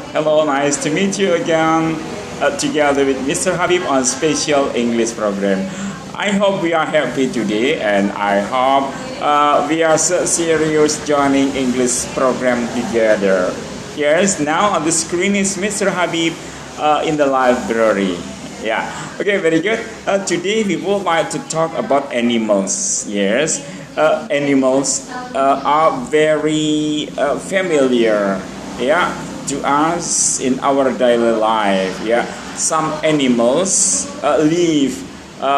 Hello, nice to meet you again together with Mr. Habib on special English program. I hope we are happy today and I hope we are so serious joining English program together. Yes, now on the screen is Mr. Habib in the library. Yeah, okay, very good. Today we would like to talk about animals. Yes, animals are very familiar. Yeah, to us in our daily life. Yeah, some animals live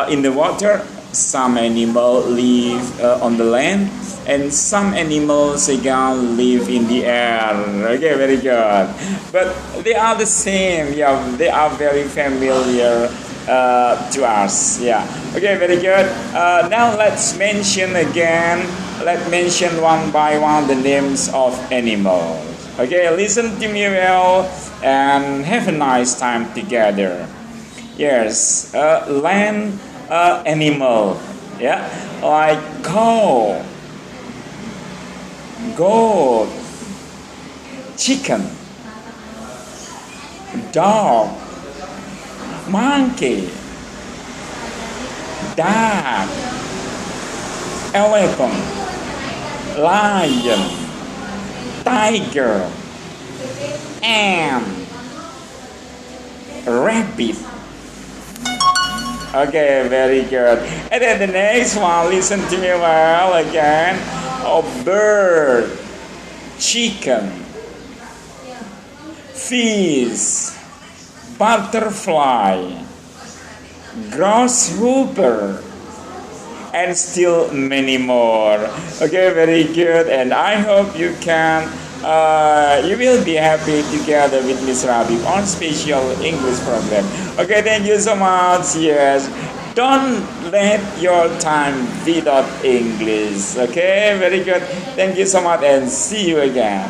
in the water, some animals live on the land, and some animals again live in the air. Okay, very good. But they are the same. Yeah, they are very familiar to us. Yeah. Okay, very good. Now let's mention again. Let's mention one by one the names of animals. Okay, listen to me well and have a nice time together. Yes, land animal. Yeah, like cow, goat, chicken, dog, monkey, duck, elephant, lion, tiger, ant, rabbit. Okay, very good. And then the next one, listen to me well again. A bird, chicken, fish, butterfly, grasshopper, and still many more. Okay, very good. And I hope you will be happy together with Miss Rabi on special English program. Okay, thank you so much. Yes, don't let your time without English. Okay, very good. Thank you so much and see you again.